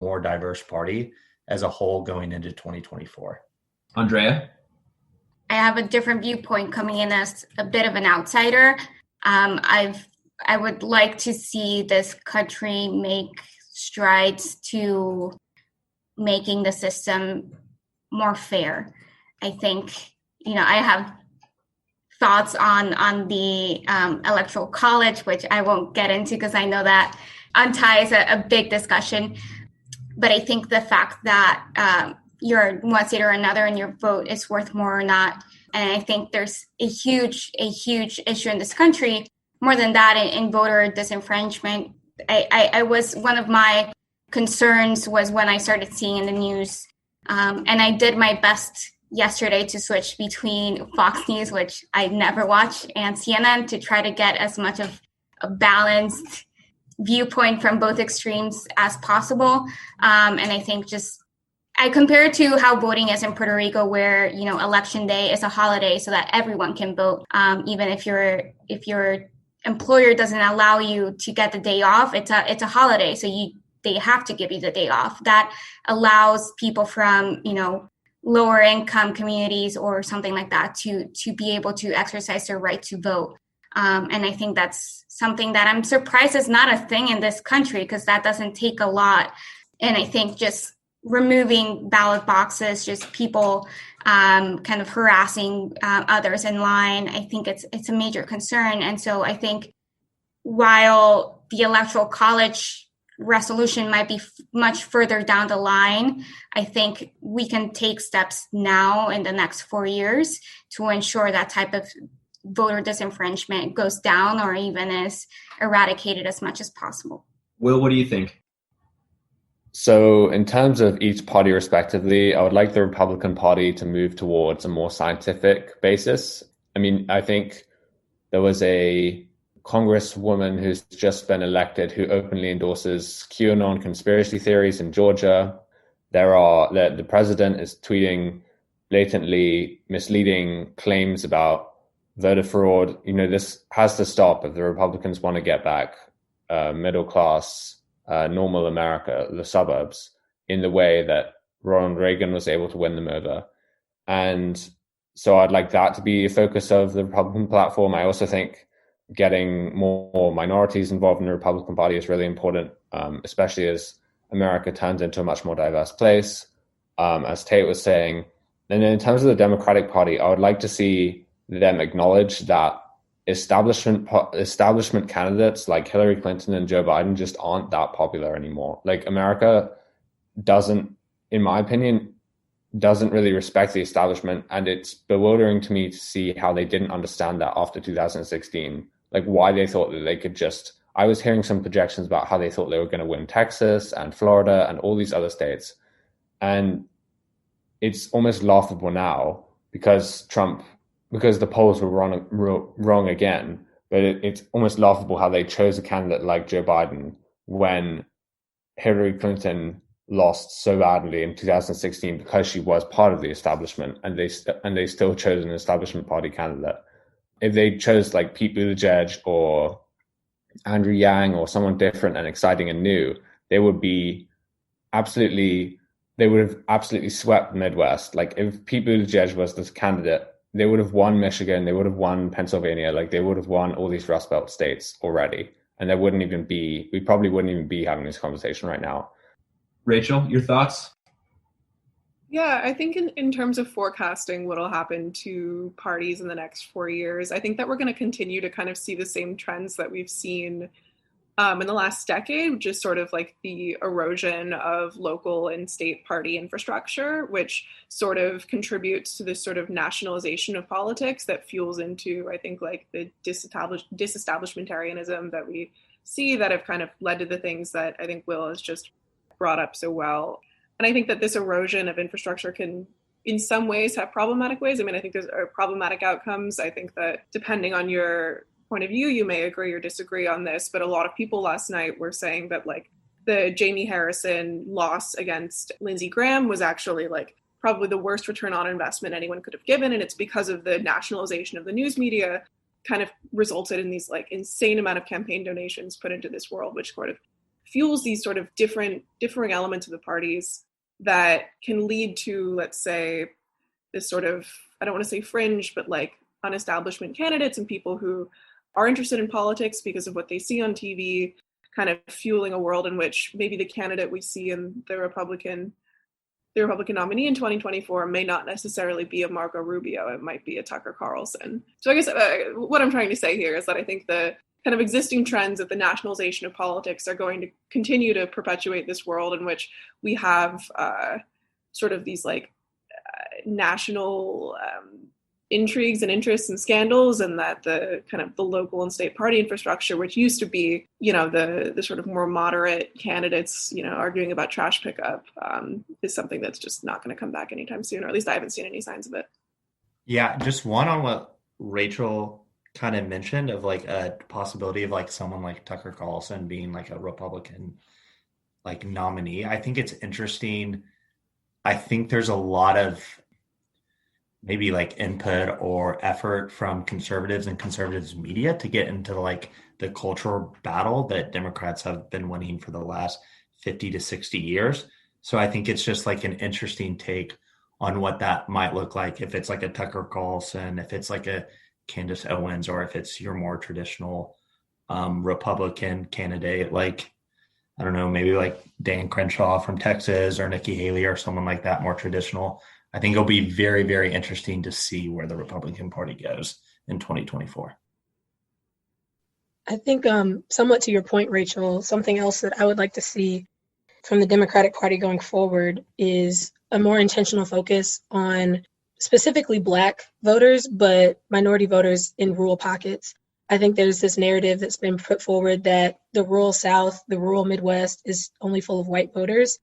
more diverse party as a whole going into 2024. Andrea? I have a different viewpoint coming in as a bit of an outsider. I would like to see this country make strides to making the system more fair. I think, I have thoughts on the electoral college, which I won't get into because I know that unties a big discussion. But I think the fact that you're one state or another and your vote is worth more or not. And I think there's a huge issue in this country. More than that, in voter disenfranchisement, I was, one of my concerns was when I started seeing in the news, and I did my best yesterday to switch between Fox News, which I never watch, and CNN to try to get as much of a balanced viewpoint from both extremes as possible. And I think I compare it to how voting is in Puerto Rico, where, election day is a holiday so that everyone can vote. Even if your employer doesn't allow you to get the day off, it's a holiday. So they have to give you the day off. That allows people from, lower income communities or something like that to be able to exercise their right to vote. And I think that's something that I'm surprised is not a thing in this country, because that doesn't take a lot. And I think just removing ballot boxes, just people kind of harassing others in line, I think it's a major concern. And so I think while the Electoral College resolution might be much further down the line, I think we can take steps now in the next 4 years to ensure that type of voter disenfranchisement goes down or even is eradicated as much as possible. Will, what do you think? So in terms of each party respectively, I would like the Republican Party to move towards a more scientific basis. I mean, I think there was a congresswoman who's just been elected who openly endorses QAnon conspiracy theories in Georgia. The president is tweeting blatantly misleading claims about voter fraud. This has to stop if the Republicans want to get back middle class, normal America, the suburbs, in the way that Ronald Reagan was able to win them over. And so I'd like that to be a focus of the Republican platform. I also think getting more minorities involved in the Republican Party is really important, especially as America turns into a much more diverse place, as Tate was saying. And in terms of the Democratic Party, I would like to see them acknowledge that establishment candidates like Hillary Clinton and Joe Biden just aren't that popular anymore. Like, America in my opinion, doesn't really respect the establishment. And it's bewildering to me to see how they didn't understand that after 2016. Like, why they thought that they could I was hearing some projections about how they thought they were going to win Texas and Florida and all these other states. And it's almost laughable now because the polls were wrong again. But it's almost laughable how they chose a candidate like Joe Biden when Hillary Clinton lost so badly in 2016 because she was part of the establishment, and they still chose an establishment party candidate. If they chose like Pete Buttigieg or Andrew Yang or someone different and exciting and new, they would have absolutely swept the Midwest. Like, if Pete Buttigieg was this candidate, they would have won Michigan, they would have won Pennsylvania, like they would have won all these Rust Belt states already. And we probably wouldn't even be having this conversation right now. Rachel, your thoughts? Yeah, I think in terms of forecasting what will happen to parties in the next 4 years, I think that we're going to continue to kind of see the same trends that we've seen in the last decade, just sort of like the erosion of local and state party infrastructure, which sort of contributes to this sort of nationalization of politics that fuels into, I think, like the disestablishmentarianism that we see that have kind of led to the things that I think Will has just brought up so well. And I think that this erosion of infrastructure can, in some ways, have problematic ways. I mean, I think there's problematic outcomes. I think that depending on your point of view, you may agree or disagree on this, but a lot of people last night were saying that like the Jamie Harrison loss against Lindsey Graham was actually like probably the worst return on investment anyone could have given. And it's because of the nationalization of the news media kind of resulted in these like insane amount of campaign donations put into this world, which sort of fuels these sort of differing elements of the parties that can lead to, let's say, this sort of, I don't want to say fringe, but like unestablishment candidates and people who are interested in politics because of what they see on TV, kind of fueling a world in which maybe the candidate we see in the Republican nominee in 2024 may not necessarily be a Marco Rubio. It might be a Tucker Carlson. So I guess what I'm trying to say here is that I think the kind of existing trends of the nationalization of politics are going to continue to perpetuate this world in which we have sort of these like national intrigues and interests and scandals, and that the kind of the local and state party infrastructure, which used to be, the sort of more moderate candidates, arguing about trash pickup, is something that's just not going to come back anytime soon, or at least I haven't seen any signs of it. Yeah, just one on what Rachel kind of mentioned of like a possibility of like someone like Tucker Carlson being like a Republican like nominee. I think it's interesting. I think there's a lot of maybe like input or effort from conservatives and conservatives media to get into like the cultural battle that Democrats have been winning for the last 50 to 60 years. So I think it's just like an interesting take on what that might look like if it's like a Tucker Carlson, if it's like a Candace Owens, or if it's your more traditional Republican candidate, like, I don't know, maybe like Dan Crenshaw from Texas or Nikki Haley or someone like that, more traditional. I think it'll be very, very interesting to see where the Republican Party goes in 2024. I think somewhat to your point, Rachel, something else that I would like to see from the Democratic Party going forward is a more intentional focus on specifically Black voters, but minority voters in rural pockets. I think there's this narrative that's been put forward that the rural South, the rural Midwest is only full of white voters.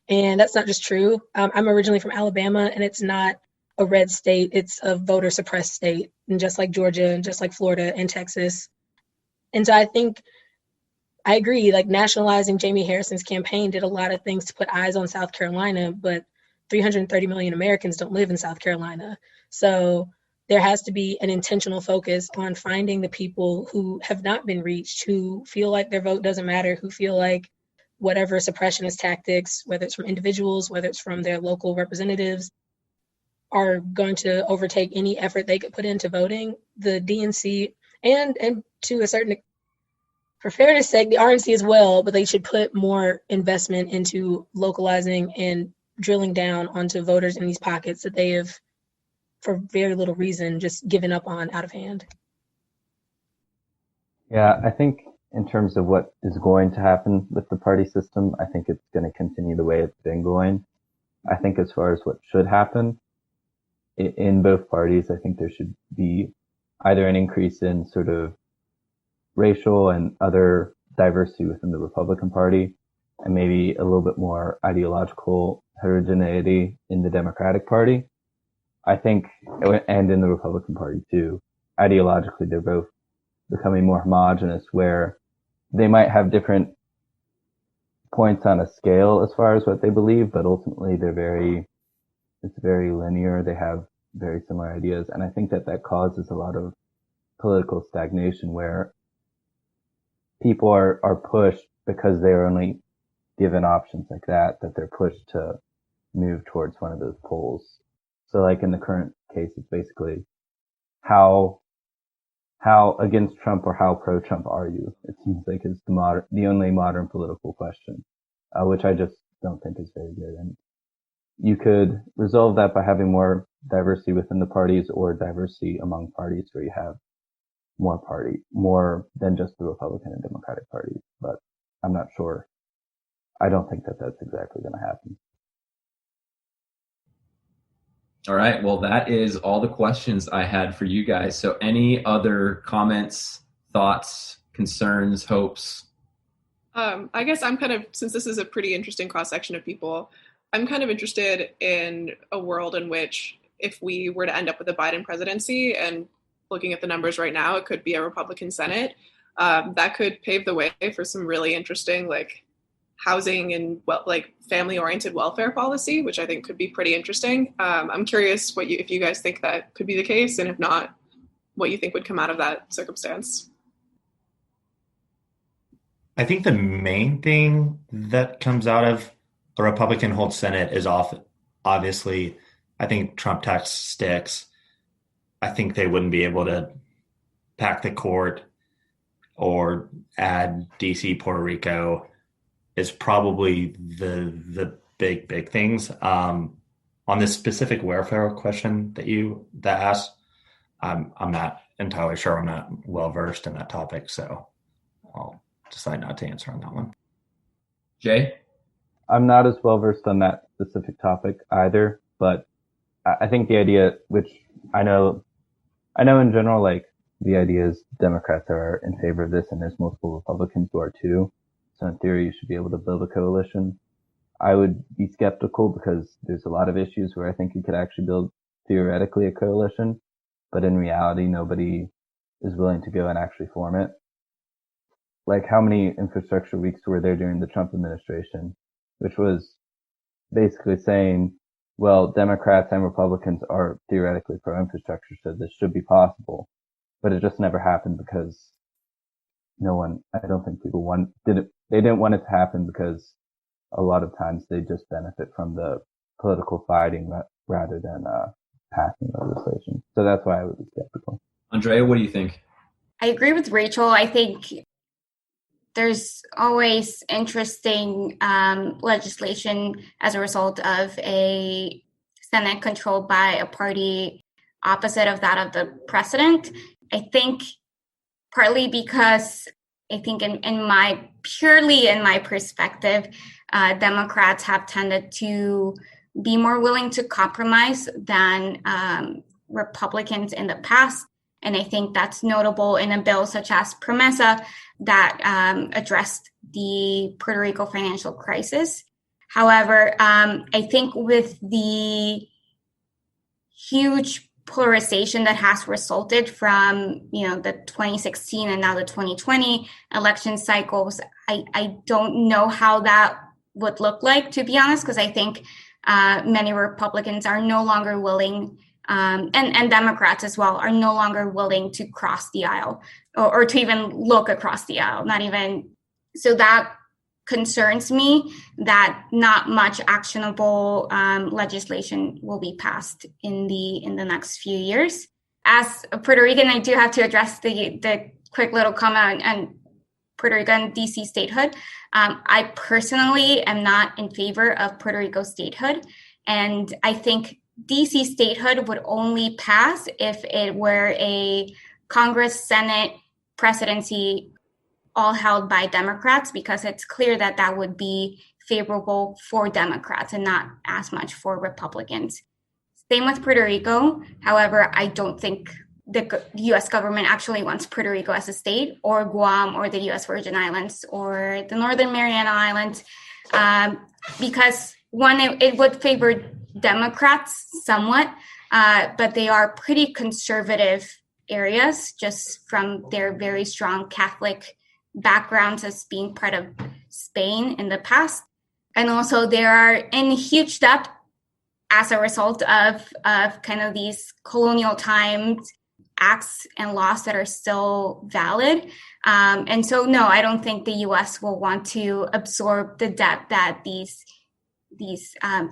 And that's not just true. I'm originally from Alabama, and it's not a red state. It's a voter suppressed state, and just like Georgia and just like Florida and Texas. And so I think I agree, like nationalizing Jamie Harrison's campaign did a lot of things to put eyes on South Carolina, but 330 million Americans don't live in South Carolina. So there has to be an intentional focus on finding the people who have not been reached, who feel like their vote doesn't matter, who feel like whatever suppressionist tactics, whether it's from individuals, whether it's from their local representatives, are going to overtake any effort they could put into voting. The DNC and to a certain, for fairness sake, the RNC as well, but they should put more investment into localizing and drilling down onto voters in these pockets that they have, for very little reason, just given up on out of hand. Yeah, I think in terms of what is going to happen with the party system, I think it's going to continue the way it's been going. I think as far as what should happen in both parties, I think there should be either an increase in sort of racial and other diversity within the Republican Party, and maybe a little bit more ideological heterogeneity in the Democratic Party. I think, and in the Republican Party too, ideologically, they're both becoming more homogenous, where they might have different points on a scale as far as what they believe, but ultimately it's very linear. They have very similar ideas. And I think that causes a lot of political stagnation, where people are pushed, because they're only given options like that they're pushed to move towards one of those poles. So like in the current case, it's basically how against Trump or how pro-Trump are you? It seems like it's the only modern political question, which I just don't think is very good. And you could resolve that by having more diversity within the parties, or diversity among parties, where you have more than just the Republican and Democratic parties. But I'm not sure. I don't think that's exactly going to happen. All right. Well, that is all the questions I had for you guys. So any other comments, thoughts, concerns, hopes? I guess I'm kind of, since this is a pretty interesting cross-section of people, I'm kind of interested in a world in which, if we were to end up with a Biden presidency, and looking at the numbers right now, it could be a Republican Senate, that could pave the way for some really interesting, like, housing and family-oriented welfare policy, which I think could be pretty interesting. I'm curious if you guys think that could be the case, and if not, what you think would come out of that circumstance. I think the main thing that comes out of a Republican hold Senate is obviously, I think Trump tax sticks. I think they wouldn't be able to pack the court or add DC, Puerto Rico is probably the big things. On this specific welfare question that asked, I'm not entirely sure. I'm not well versed in that topic, so I'll decide not to answer on that one. Jay? I'm not as well versed on that specific topic either, but I think the idea, which I know in general, like the idea is Democrats are in favor of this and there's multiple Republicans who are too. So in theory, you should be able to build a coalition. I would be skeptical because there's a lot of issues where I think you could actually build theoretically a coalition, but in reality, nobody is willing to go and actually form it. Like how many infrastructure weeks were there during the Trump administration, which was basically saying, well, Democrats and Republicans are theoretically pro-infrastructure, so this should be possible. But it just never happened because I don't think people they didn't want it to happen because a lot of times they just benefit from the political fighting rather than passing legislation. So that's why I would be skeptical. Andrea, what do you think? I agree with Rachel. I think there's always interesting legislation as a result of a Senate controlled by a party opposite of that of the president. I think partly because I think in my perspective, Democrats have tended to be more willing to compromise than Republicans in the past. And I think that's notable in a bill such as PROMESA that addressed the Puerto Rico financial crisis. However, I think with the huge polarization that has resulted from, the 2016 and now the 2020 election cycles, I don't know how that would look like, to be honest, because I think many Republicans are no longer willing, and Democrats as well, are no longer willing to cross the aisle or to even look across the aisle, not even. So that concerns me that not much actionable legislation will be passed in the next few years. As a Puerto Rican, I do have to address the quick little comment on Puerto Rico and DC statehood. I personally am not in favor of Puerto Rico statehood, and I think DC statehood would only pass if it were a Congress, Senate, presidency, all held by Democrats, because it's clear that that would be favorable for Democrats and not as much for Republicans. Same with Puerto Rico. However, I don't think the U.S. government actually wants Puerto Rico as a state, or Guam, or the U.S. Virgin Islands, or the Northern Mariana Islands, because one, it would favor Democrats somewhat, but they are pretty conservative areas just from their very strong Catholic backgrounds as being part of Spain in the past. And also they are in huge debt as a result of kind of these colonial times acts and laws that are still valid. And so, no, I don't think the U.S. will want to absorb the debt that these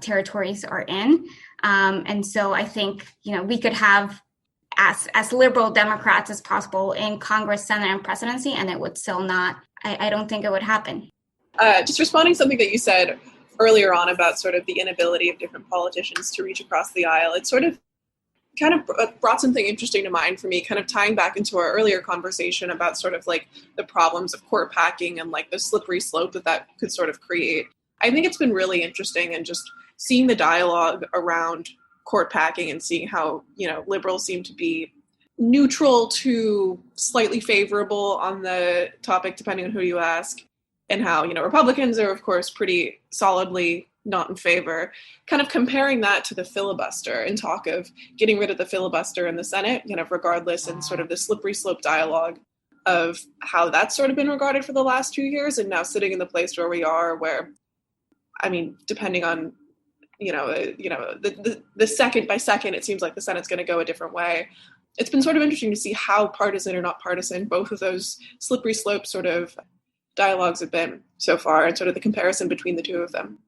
territories are in. And so I think, we could have as liberal Democrats as possible in Congress, Senate, and presidency, and it would still not, I don't think it would happen. Just responding to something that you said earlier on about sort of the inability of different politicians to reach across the aisle, it sort of kind of brought something interesting to mind for me, kind of tying back into our earlier conversation about sort of like the problems of court packing and like the slippery slope that could sort of create. I think it's been really interesting, and just seeing the dialogue around court packing and seeing how, liberals seem to be neutral to slightly favorable on the topic, depending on who you ask, and how, Republicans are, of course, pretty solidly not in favor, kind of comparing that to the filibuster and talk of getting rid of the filibuster in the Senate, regardless, and sort of the slippery slope dialogue of how that's sort of been regarded for the last 2 years, and now sitting in the place where we are, where, I mean, depending on the second by second, it seems like the Senate's going to go a different way. It's been sort of interesting to see how partisan or not partisan both of those slippery slopes sort of dialogues have been so far and sort of the comparison between the two of them.